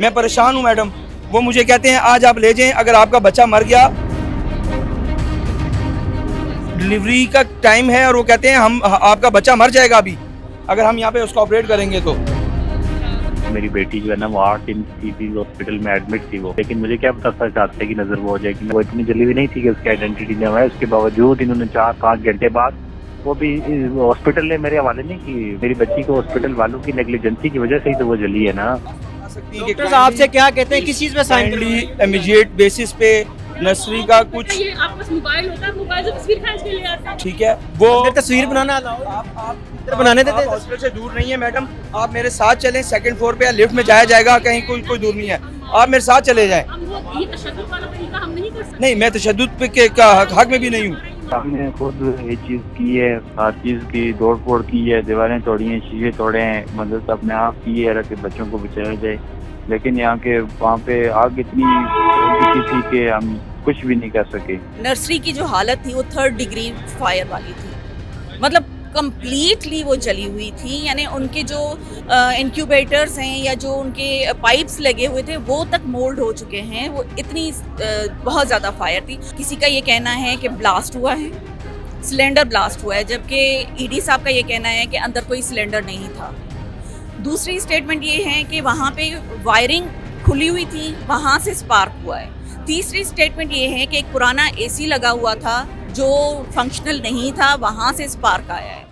मैं परेशान हूँ मैडम। वो मुझे कहते हैं आज आप ले जाएं, अगर आपका बच्चा मर गया, डिलीवरी का टाइम है और वो कहते हैं हम आपका बच्चा मर जाएगा अभी अगर हम यहाँ पे उसको ऑपरेट करेंगे तो। मेरी बेटी जो है ना वो 8 दिन थी हॉस्पिटल में एडमिट थी वो, लेकिन मुझे क्या पता था हादसे की नजर वो हो जाएगी। वो इतनी जली हुई नहीं थी कि उसकी आइडेंटिटी न है। उसके बावजूद इन्होंने 4-5 घंटे बाद वो भी हॉस्पिटल ने मेरे हवाले नहीं की। मेरी बच्ची को हॉस्पिटल वालों की नेग्लिजेंसी की वजह से ही तो वो जली है ना। डॉक्टर आपसे क्या कहते हैं, किस चीज पे साइन करें? इमीडिएट बेसिस पे नर्सरी का कुछ ये आपके पास मोबाइल होता है, मोबाइल से तस्वीर खींच के ले आते हैं। ठीक है, वो तस्वीर बनाना अलाउ आप बनाने देते हैं? हॉस्पिटल से दूर नहीं है मैडम, आप मेरे साथ चलें। सेकंड फ्लोर पे लिफ्ट में जाया जाएगा, कहीं कोई दूर नहीं है, आप मेरे साथ चले जाएं। हम वो ये तशद्दुद वाला तरीका हम नहीं कर सकते। नहीं, मैं तशद्दुद पे के हक में भी नहीं हूँ। हमने खुद ये चीज की है, हर चीज की तोड़ फोड़ की है, दीवारें तोड़ी हैं, शीशे तोड़े हैं, मदद अपने आप की है कि बच्चों को बचाया जाए। लेकिन यहाँ के वहाँ पे आग इतनी थी कि हम कुछ भी नहीं कर सके। नर्सरी की जो हालत थी वो 3rd डिग्री फायर वाली थी, मतलब कंप्लीटली वो जली हुई थी। यानी उनके जो इंक्यूबेटर्स हैं या जो उनके पाइप्स लगे हुए थे वो तक मोल्ड हो चुके हैं। वो इतनी बहुत ज़्यादा फायर थी। किसी का ये कहना है कि ब्लास्ट हुआ है, सिलेंडर ब्लास्ट हुआ है, जबकि ईडी साहब का ये कहना है कि अंदर कोई सिलेंडर नहीं था। दूसरी स्टेटमेंट ये है कि वहाँ पे वायरिंग खुली हुई थी, वहाँ से स्पार्क हुआ है। तीसरी स्टेटमेंट ये है कि एक पुराना एसी लगा हुआ था जो फंक्शनल नहीं था, वहाँ से स्पार्क आया है।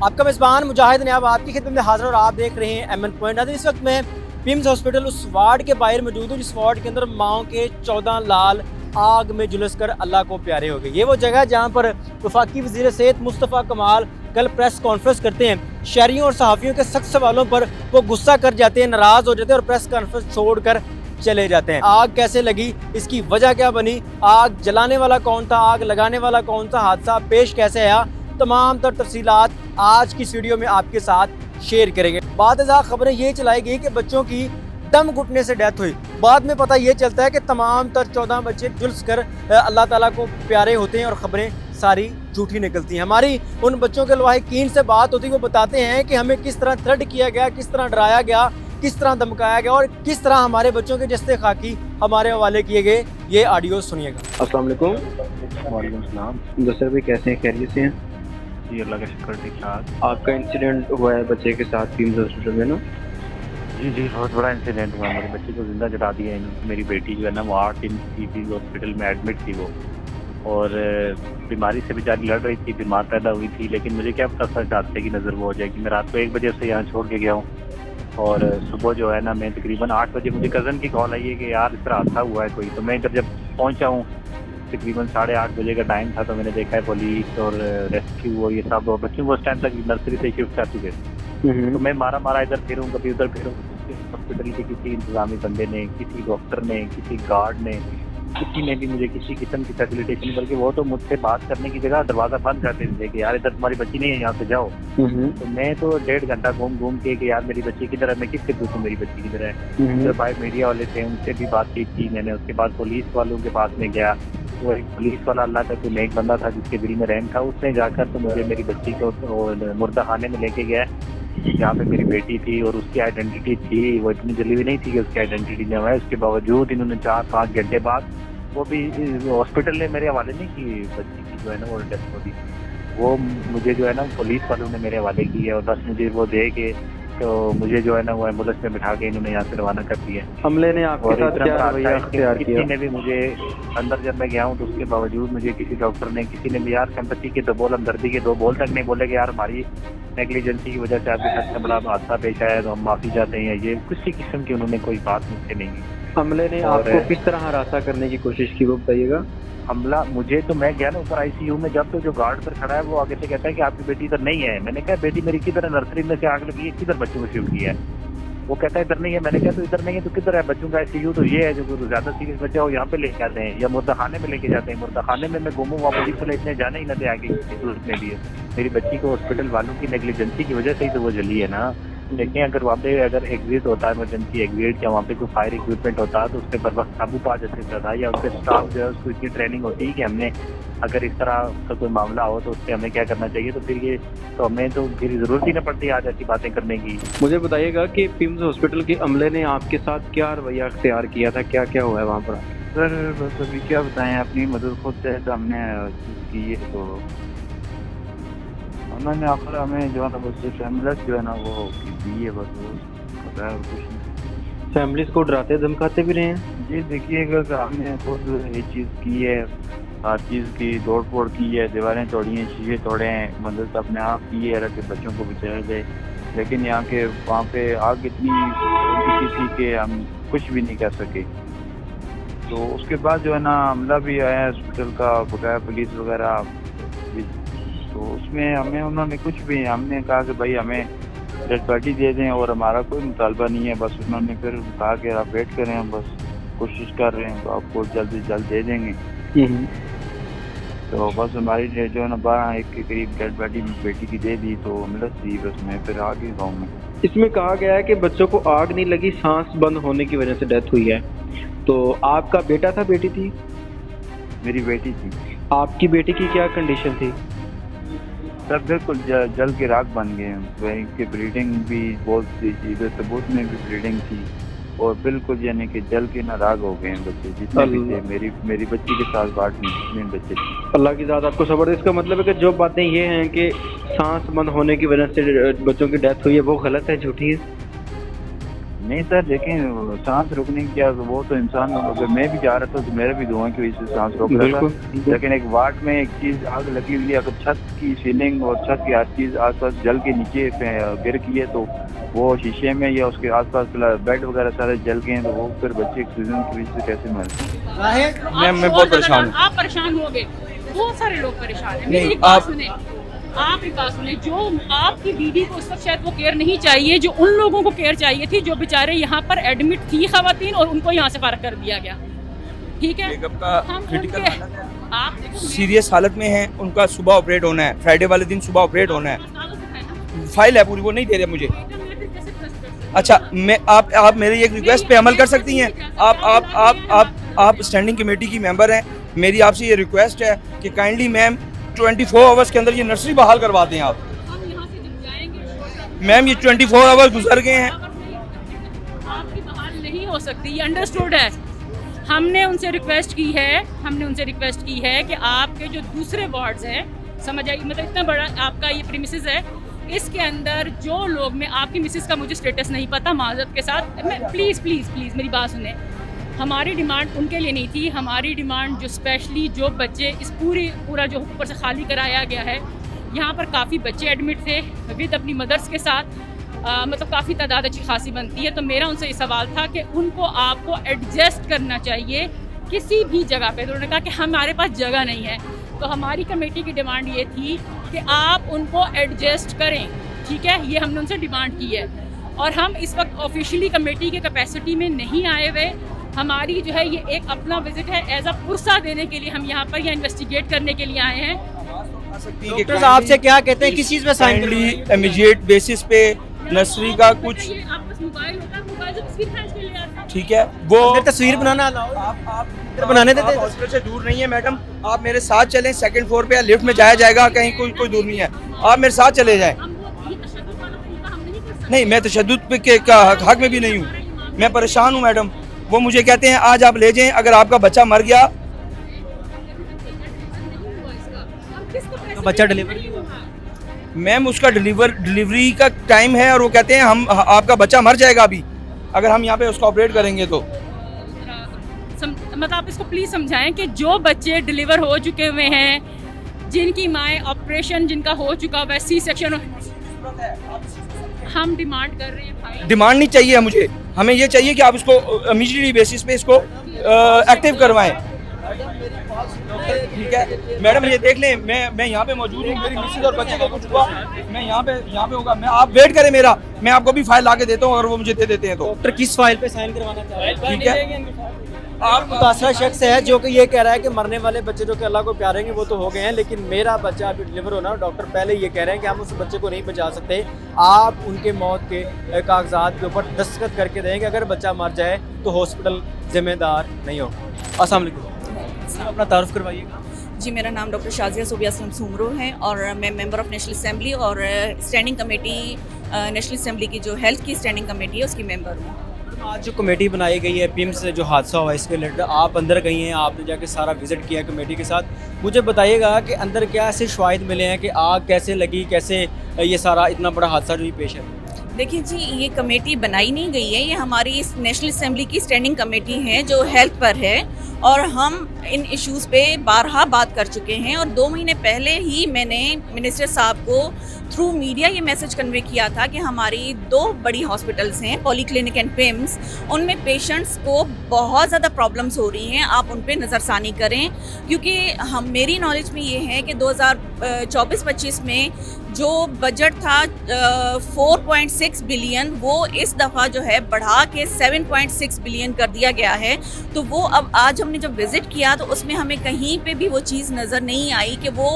आपका मेज़बान मुजाहिद ने अब आपकी खिदमत में हाजिर और आप देख रहे हैं एमएन पॉइंट। इस वक्त मैं पिम्स हॉस्पिटल उस वार्ड के बाहर मौजूद हूँ जिस वार्ड के अंदर माओ के 14 लाल आग में झुलस कर अल्लाह को प्यारे हो गए। ये वो जगह जहाँ पर वफाकी वज़ीर सेहत मुस्तफ़ा कमाल कल प्रेस कॉन्फ्रेंस करते हैं। शहरियों और सहाफ़ियों के सख्त सवालों पर वो गुस्सा कर जाते हैं, नाराज़ हो जाते हैं और प्रेस कॉन्फ्रेंस छोड़कर चले जाते हैं। आग कैसे लगी, इसकी वजह क्या बनी, आग जलाने वाला कौन था, आग लगाने वाला कौन था, हादसा पेश कैसे आया, तमाम तर तफसीलात आज की इस वीडियो में आपके साथ शेयर करेंगे। बादशाह खबरें ये चलाई गई कि बच्चों की दम घुटने से डेथ हुई। बाद में पता ये चलता है कि तमाम तर 14 बच्चे झुलस कर अल्लाह ताला को प्यारे होते हैं और ख़बरें सारी झूठी निकलती हैं। हमारी उन बच्चों के लवाहिकीन से बात होती है, वो बताते हैं कि हमें किस तरह थ्रेट किया गया, किस तरह डराया गया, किस तरह धमकाया गया और किस तरह हमारे बच्चों के जस्ते खाकी हमारे हवाले किए गए। ये ऑडियो सुनिएगा। अस्सलाम वालेकुम। वालेकुम सलाम। दसर भाई कैसे हैं, खैरियत से हैं? जी अल्लाह का शुक्र, ठीक ठाक। आपका इंसिडेंट हुआ है बच्चे के साथ पिम्स हॉस्पिटल में ना? जी बहुत बड़ा इंसिडेंट हुआ। मेरी बच्ची को जिंदा जला दिया इन्होंने। मेरी बेटी जो है ना वो 8 दिन थी हॉस्पिटल में एडमिट थी वो, और बीमारी से बेचारी लड़ रही थी, बीमार पैदा हुई थी। लेकिन मुझे क्या पता था हादसे की नज़र वो हो जाएगी। मैं रात को 1 बजे से यहाँ छोड़ के गया हूँ और सुबह जो है ना मैं तकरीबन 8 बजे मुझे कज़न की कॉल आई है कि यार इस तरह हादसा हुआ है कोई। तो मैं इधर जब पहुँचा हूँ तकरीबन 8:30 बजे का टाइम था, तो मैंने देखा है पुलिस और रेस्क्यू और ये सब, और बच्चों को उस टाइम तक नर्सरी से शिफ्ट कर चुके थे। तो मैं मारा इधर फिरूँ, कभी उधर फिरूँ। हॉस्पिटल के किसी इंतजामी बंदे ने, किसी डॉक्टर ने, किसी गार्ड ने, किसी ने भी मुझे किसी किस्म की फैसिलिटेशन, बल्कि वो तो मुझसे बात करने की जगह दरवाज़ा बंद करते थे कि यार इधर तुम्हारी बच्ची नहीं है, यहाँ से जाओ। तो मैं तो 1.5 घंटा घूम के कि यार मेरी बच्ची किधर है, मैं किससे पूछूं मेरी बच्ची किधर है। तो भाई मीडिया वाले थे, उनसे भी बातचीत की मैंने। उसके बाद पुलिस वालों के पास में गया। वो एक पुलिस वाला अल्लाह का कोई नेक बंदा था जिसके दिल में रहम था, उसने जाकर तो मुझे मेरी बच्ची को मुर्दा खाने में लेके गया जहाँ पे मेरी बेटी थी और उसकी आइडेंटिटी थी। वो इतनी जली हुई नहीं थी कि उसकी आइडेंटिटी न है। उसके बावजूद इन्होंने 4-5 घंटे बाद वो भी हॉस्पिटल ने मेरे हवाले नहीं की बच्ची की जो है ना वो डेथ हो गई। वो मुझे जो है ना पुलिस वालों ने मेरे हवाले की है और बस मुझे वो दे के तो मुझे जो है ना वो एम्बुलेंस में बिठा के इन्होंने यहाँ से रवाना कर दिया। हमले ने आपके साथ क्या रवैया अख्तियार किया? किसी ने भी मुझे अंदर जब मैं गया हूँ तो उसके बावजूद मुझे किसी डॉक्टर ने, किसी ने भी यार सिंपैथी के 2 बोल, हमदर्दी के 2 बोल तक नहीं बोले कि यार हमारी नेग्लिजेंसी की वजह से आपके साथ में बड़ा हादसा पेश आया तो हम माफ़ी चाहते हैं। ये किसी किस्म की उन्होंने कोई बात मुझसे नहीं की। हमले ने आपको किस तरह हरासा करने की कोशिश की वो बताइएगा। हमला मुझे तो मैं गया ना ऊपर आईसीयू में, जब तो जो गार्ड पर खड़ा है वो आगे से कहता है कि आपकी बेटी इधर नहीं है। मैंने कहा बेटी मेरी किधर, नर्सरी में से आग लगी है, किधर बच्चों को शिफ्ट किया है। वो कहता है इधर नहीं है। मैंने कहा तो इधर नहीं है तो किधर है? बच्चों का आईसीयू तो ये है जो ज़्यादा सीरियस बच्चे हो यहाँ पे लेके आते हैं या मुर्दा खाने में लेके जाते हैं। मुर्दा खाने में मैं घूमूँ वहाँ पुलिस वाले इतने जाने ही न दे आगे जरूरत में भी है। मेरी बच्ची को हॉस्पिटल वालों की नेग्लिजेंसी की वजह से ही तो वो जली है ना। लेकिन अगर वहाँ पे अगर एग्जिट होता है, इमरजेंसी एग्जिट या वहाँ पे कोई फायर इक्विपमेंट होता है तो उसके पर वक्त काबू पा जा सकता था, या उसके स्टाफ जो है उसको इतनी ट्रेनिंग होती है कि हमने अगर इस तरह का कोई मामला हो तो उससे हमें क्या करना चाहिए। तो फिर ये तो हमें तो फिर ज़रूरत ही ना पड़ती आज ऐसी बातें करने की। मुझे बताइएगा कि पिम्स हॉस्पिटल के अमले ने आपके साथ क्या रवैया अख्तियार किया था, क्या क्या हुआ है वहाँ पर? सर बस अभी क्या बताएं, अपनी मदद खुद से हमने की है, तो उन्होंने आखिर हमें जो है ना बस एम्बुलेंस जो है ना वो दी है, बस वो पता है और कुछ नहीं। फैमिलीज को डराते धमकाते भी रहे हैं? जी देखिएगा कि हमने खुद ये चीज़ की है, हर चीज़ की तोड़ फोड़ की है, दीवारें तोड़ी हैं, शीशे तोड़े हैं, मदद अपने आप की है कि बच्चों को बचाया जाए। लेकिन यहाँ के वहाँ पे आग इतनी थी कि हम कुछ भी नहीं कर सके। तो उसके बाद जो है ना हमला भी आया हॉस्पिटल का, बकाया पुलिस वगैरह भी, तो उसमें हमें उन्होंने कुछ भी, हमने कहा कि भाई हमें डेड बॉडी दे दें और हमारा कोई मुतालबा नहीं है। बस उन्होंने फिर कहा कि आप वेट करें, हम बस कोशिश कर रहे हैं तो आपको जल्द से जल्द दे देंगे। तो बस हमारी जो है ना 12-1 के करीब डेड बॉडी बेटी की दे दी, तो एम्बुलेंस थी बस में फिर आ गई गाँव में। इसमें कहा गया है कि बच्चों को आग नहीं लगी, सांस बंद होने की वजह से डेथ हुई है। तो आपका बेटा था, बेटी थी? मेरी बेटी थी। आपकी बेटी की क्या कंडीशन थी? सर बिल्कुल जल के राख बन गए, वहीं की ब्लीडिंग भी बहुत थी, इधर सबूत में भी ब्लीडिंग थी और बिल्कुल यानी कि जल के ना राग हो गए हैं बच्चे जितने भी थे। मेरी बच्ची के साथ बात नहीं, जितने बच्चे थे। अल्लाह की ज़ात आपको सब्र दे। इसका मतलब है कि जो बातें ये हैं कि सांस बंद होने की वजह से बच्चों की डेथ हुई है, वो गलत है, झूठी है? नहीं सर, लेकिन सांस रुकने की क्या, वो तो इंसान, अगर मैं भी जा रहा था तो मेरा भी धुआं की वजह से सांस रोक रहा था। लेकिन एक वार्ड में एक चीज़ आग लगी हुई है, अगर छत की सीलिंग और छत की हर चीज़ आसपास जल के नीचे गिर गई है तो वो शीशे में या उसके आसपास बेड वगैरह सारे जल गए हैं, तो वो फिर बच्चे ऑक्सीजन की वजह से कैसे मर? मैं बहुत परेशान हूँ। आप परेशान हो गए, बहुत सारे लोग परेशान हैं। नहीं, मेरी बात सुने, आप एक बात सुने, जो आपकी दीदी को उस वक्त शायद वो केयर नहीं चाहिए जो उन लोगों को केयर चाहिए थी, जो बेचारे यहाँ पर एडमिट थी खवातीन और उनको यहाँ से फारग कर दिया गया। ठीक है, हम उनके आप देखो सीरियस हालत में हैं, उनका सुबह ऑपरेट होना है, फ्राइडे वाले दिन सुबह ऑपरेट होना है। फाइल है पूरी, वो नहीं दे रहे मुझे। अच्छा, मैं आप मेरी एक रिक्वेस्ट पे अमल कर सकती हैं? आप स्टैंडिंग कमेटी की मेंबर हैं, मेरी आपसे ये रिक्वेस्ट है कि काइंडली मैम 24 आवर्स के अंदर ये नर्सरी बहाल करवा दें आप। मैम ये 24 आवर्स गुजर गए हैं, आपकी बहाल नहीं हो सकती, ये अंडरस्टूड है। हमने उनसे रिक्वेस्ट की है कि आपके जो दूसरे वार्ड्स हैं, समझ आइए, मतलब इतना बड़ा आपका ये प्रीमिसेस है, इसके अंदर जो लोग, मैं आपकी मिसेस का मुझे स्टेटस नहीं पता, माजरत के साथ, मैं प्लीज़ मेरी बात सुने। हमारी डिमांड उनके लिए नहीं थी, हमारी डिमांड जो स्पेशली जो बच्चे इस पूरा जो ऊपर से खाली कराया गया है, यहाँ पर काफ़ी बच्चे एडमिट थे विद अपनी मदर्स के साथ, मतलब काफ़ी तादाद अच्छी खासी बनती है। तो मेरा उनसे ये सवाल था कि उनको आपको एडजस्ट करना चाहिए किसी भी जगह पे। तो उन्होंने कहा कि हमारे पास जगह नहीं है। तो हमारी कमेटी की डिमांड ये थी कि आप उनको एडजस्ट करें, ठीक है, ये हमने उनसे डिमांड की है। और हम इस वक्त ऑफिशियली कमेटी के कैपेसिटी में नहीं आए हुए, हमारी जो है ये एक अपना विजिट है, एज अ पुरसा देने के लिए हम यहाँ पर या इन्वेस्टिगेट करने के लिए आए हैं। डॉक्टर्स आपसे क्या कहते हैं, किस चीज़ पे साइन इमीडिएट बेसिस पे नर्सरी का कुछ, आपका मोबाइल होता है, मोबाइल से तस्वीर खींच के ले आते हैं। ठीक है, वो तस्वीर बनाना अलाउ, आप बनाने देते हैं? हॉस्पिटल से दूर नहीं है मैडम, आप मेरे साथ चलें, सेकंड फ्लोर पे लिफ्ट में जाया जाएगा, कहीं कोई दूर नहीं है, आप मेरे साथ चले जाएं। हम वो ये तशद्दुद वाला तरीका हम नहीं कर सकते। नहीं, मैं तशद्दुद पे के हक में भी नहीं हूँ, मैं परेशान हूँ मैडम। वो मुझे कहते हैं आज आप ले जाएं, अगर आपका बच्चा मर गया तो बच्चा डिलीवर मैम, उसका डिलीवरी का टाइम है और वो कहते हैं आपका बच्चा मर जाएगा अभी, अगर हम यहाँ पे उसको ऑपरेट करेंगे तो। मतलब आप इसको प्लीज़ समझाएं कि जो बच्चे डिलीवर हो चुके हुए हैं, जिनकी माएँ ऑपरेशन जिनका हो चुका हुआ है, सी सेक्शन, हम डिमांड कर रहे हैं भाई। डिमांड नहीं चाहिए मुझे, हमें ये चाहिए कि आप इसको इमीडिएटली बेसिस पे इसको एक्टिव करवाएं। ठीक है मैडम, ये देख लें, मैं यहाँ पे मौजूद हूँ, मेरी मिसेज और बच्चे को कुछ हुआ, मैं यहाँ पे होगा, मैं आप वेट करें मेरा, मैं आपको भी फाइल ला के देता हूँ अगर वो मुझे दे देते हैं तो। डॉक्टर किस फाइल पे साइन करवाना चाह रहे हैं? ठीक है, आप मुतासरा शख्स है जो कि ये कह रहा है कि मरने वाले बच्चे जो कि अल्लाह को प्यारे हैं वो तो हो गए हैं, लेकिन मेरा बच्चा अभी डिलीवर होना, डॉक्टर पहले ये कह रहे हैं कि हम उस बच्चे को नहीं बचा सकते, आप उनके मौत के कागजात के ऊपर दस्तखत करके देंगे, अगर बच्चा मर जाए तो हॉस्पिटल जिम्मेदार नहीं होगा। अस्सलाम वालेकुम, अपना तारुफ करवाइएगा। जी, मेरा नाम डॉक्टर शाजिया सूबिया असलम सुमरो है और मैं मेंबर ऑफ नेशनल असेंबली और स्टैंडिंग कमेटी नेशनल असेंबली की जो हेल्थ की स्टैंडिंग कमेटी है उसकी मेंबर हूँ। आज जो कमेटी बनाई गई है पिम्स से जो हादसा हुआ इसके रिलेटेड, आप अंदर गई हैं, आपने जाके सारा विजिट किया कमेटी के साथ, मुझे बताइएगा कि अंदर क्या ऐसे शवाहिद मिले हैं कि आग कैसे लगी, कैसे ये सारा इतना बड़ा हादसा जो पेश है? देखिए जी, ये कमेटी बनाई नहीं गई है, ये हमारी नेशनल असेंबली की स्टैंडिंग कमेटी है जो हेल्थ पर है और हम इन इश्यूज़ पे बारहा बात कर चुके हैं और 2 महीने पहले ही मैंने मिनिस्टर साहब को थ्रू मीडिया ये मैसेज कन्वे किया था कि हमारी 2 बड़ी हॉस्पिटल्स हैं, पॉली क्लिनिक एंड पिम्स, उनमें पेशेंट्स को बहुत ज़्यादा प्रॉब्लम्स हो रही हैं, आप उन पे नज़रसानी करें, क्योंकि मेरी नॉलेज में ये है कि 2024-25 में जो बजट था 4.6 बिलियन, वो इस दफ़ा जो है बढ़ा के 7.6 बिलियन कर दिया गया है। तो वो अब आज हमने जब विज़िट किया तो उसमें हमें कहीं पे भी वो चीज़ नज़र नहीं आई कि वो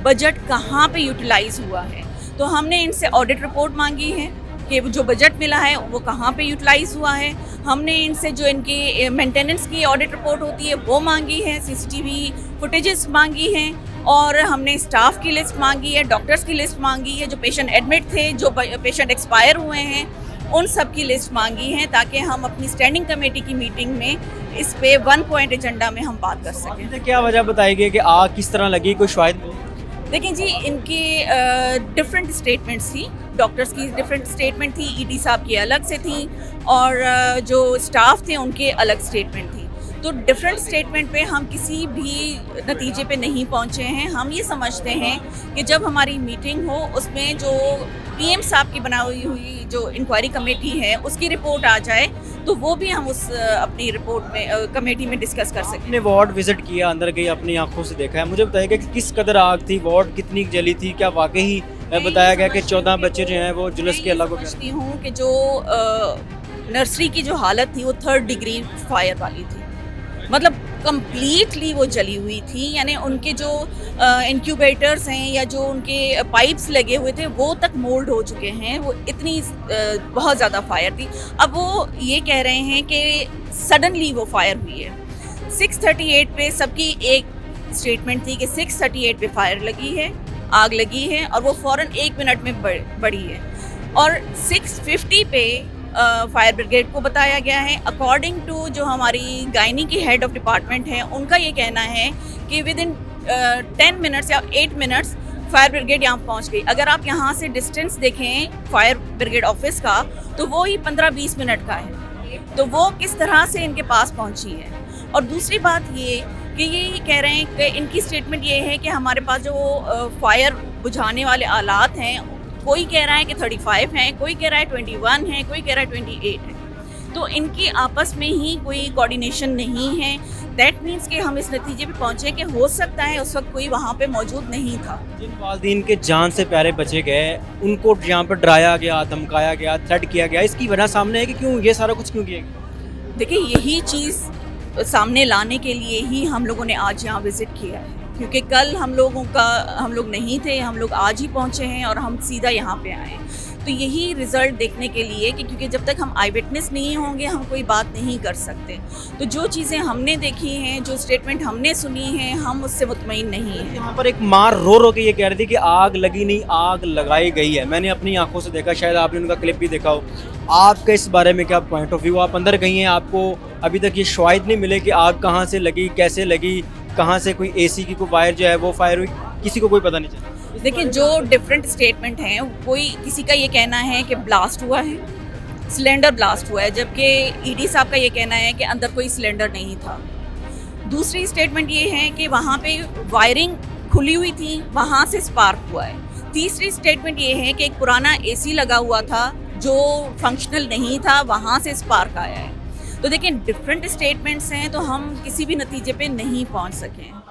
बजट कहाँ पे यूटिलाइज़ हुआ है। तो हमने इनसे ऑडिट रिपोर्ट मांगी है कि जो बजट मिला है वो कहाँ पे यूटिलाइज़ हुआ है। हमने इनसे जो इनकी मेंटेनेंस की ऑडिट रिपोर्ट होती है वो मांगी है, CCTV फुटेजेस मांगी हैं और हमने स्टाफ की लिस्ट मांगी है, डॉक्टर्स की लिस्ट मांगी है, जो पेशेंट एडमिट थे, जो पेशेंट एक्सपायर हुए हैं, उन सब की लिस्ट मांगी है ताकि हम अपनी स्टैंडिंग कमेटी की मीटिंग में इस पे 1 पॉइंट एजेंडा में हम बात कर सकें। क्या वजह बताई गई कि आग किस तरह लगी, कोई शवाहिद मिले? देखिए जी, इनकी डिफरेंट स्टेटमेंट्स थी, डॉक्टर्स की डिफरेंट स्टेटमेंट थी, ED साहब की अलग से थी और जो स्टाफ थे उनके अलग स्टेटमेंट थी। तो डिफरेंट स्टेटमेंट पे हम किसी भी नतीजे पे नहीं पहुंचे हैं। हम ये समझते हैं कि जब हमारी मीटिंग हो उसमें जो PM साहब की बनाई हुई जो इंक्वायरी कमेटी है उसकी रिपोर्ट आ जाए तो वो भी हम उस अपनी रिपोर्ट में कमेटी में डिस्कस कर सकते हैं। आपने वार्ड विजिट किया, अंदर गई, अपनी आंखों से देखा है, मुझे बताइएगा कि किस कदर आग थी, वार्ड कितनी जली थी, क्या वाकई बताया गया कि 14 बच्चे जो हैं वो जुलूस के अल्लाह को समझती हूँ कि जो नर्सरी की जो हालत थी वो 3rd डिग्री फायर वाली थी, मतलब कंप्लीटली वो जली हुई थी, यानी उनके जो इंक्यूबेटर्स हैं या जो उनके पाइप्स लगे हुए थे वो तक मोल्ड हो चुके हैं, वो इतनी बहुत ज़्यादा फायर थी। अब वो ये कह रहे हैं कि सडनली वो फायर हुई है। 638 पे सबकी एक स्टेटमेंट थी कि 638 पे फायर लगी है, आग लगी है और वो फ़ौरन 1 मिनट में बढ़ी है और 650 पे फायर ब्रिगेड को बताया गया है। अकॉर्डिंग टू जो हमारी गायनी की हेड ऑफ डिपार्टमेंट है उनका ये कहना है कि विद इन 10 मिनट्स या 8 मिनट्स फायर ब्रिगेड यहाँ पहुँच गई। अगर आप यहाँ से डिस्टेंस देखें फायर ब्रिगेड ऑफिस का तो वो ही 15-20 मिनट का है, तो वो किस तरह से इनके पास पहुँची है। और दूसरी बात ये कि ये कह रहे हैं कि इनकी स्टेटमेंट ये है कि हमारे पास जो फायर बुझाने वाले आलात हैं, कोई कह रहा है कि 35 हैं, कोई कह रहा है 21 है, कोई कह रहा है 28 है, तो इनकी आपस में ही कोई कोऑर्डिनेशन नहीं है। दैट मीन्स कि हम इस नतीजे पे पहुँचे कि हो सकता है उस वक्त कोई वहाँ पे मौजूद नहीं था। जिन वालिदैन के जान से प्यारे बचे गए उनको यहाँ पर डराया गया, धमकाया गया, थ्रेट किया गया, इसकी वजह सामने है कि क्यों ये सारा कुछ क्यों किया गया? देखिए, यही चीज़ सामने लाने के लिए ही हम लोगों ने आज यहाँ विज़िट किया है, क्योंकि कल हम लोग नहीं थे, हम लोग आज ही पहुँचे हैं और हम सीधा यहाँ पे आए। तो यही रिज़ल्ट देखने के लिए कि क्योंकि जब तक हम आई विटनेस नहीं होंगे हम कोई बात नहीं कर सकते। तो जो चीज़ें हमने देखी हैं, जो स्टेटमेंट हमने सुनी हैं, हम उससे मुतमईन नहीं हैं। यहाँ पर एक माँ रो रो के ये कह रही थी कि आग लगी नहीं, आग लगाई गई है। मैंने अपनी आंखों से देखा, शायद आपने उनका क्लिप भी देखा हो। आपका इस बारे में क्या पॉइंट ऑफ व्यू? आप अंदर गई हैं, आपको अभी तक ये शवाहिद नहीं मिले कि आग कहाँ से लगी, कैसे लगी, कहाँ से कोई AC की कोई वायर जो है वो फायर हुई, किसी को कोई पता नहीं चला। देखिए, जो डिफरेंट स्टेटमेंट हैं, कोई किसी का ये कहना है कि ब्लास्ट हुआ है, सिलेंडर ब्लास्ट हुआ है, जबकि ED साहब का ये कहना है कि अंदर कोई सिलेंडर नहीं था। दूसरी स्टेटमेंट ये है कि वहाँ पे वायरिंग खुली हुई थी, वहाँ से स्पार्क हुआ है। तीसरी स्टेटमेंट ये है कि एक पुराना AC लगा हुआ था जो फंक्शनल नहीं था, वहाँ से स्पार्क आया है। तो देखिए, डिफरेंट स्टेटमेंट्स हैं, तो हम किसी भी नतीजे पे नहीं पहुँच सके।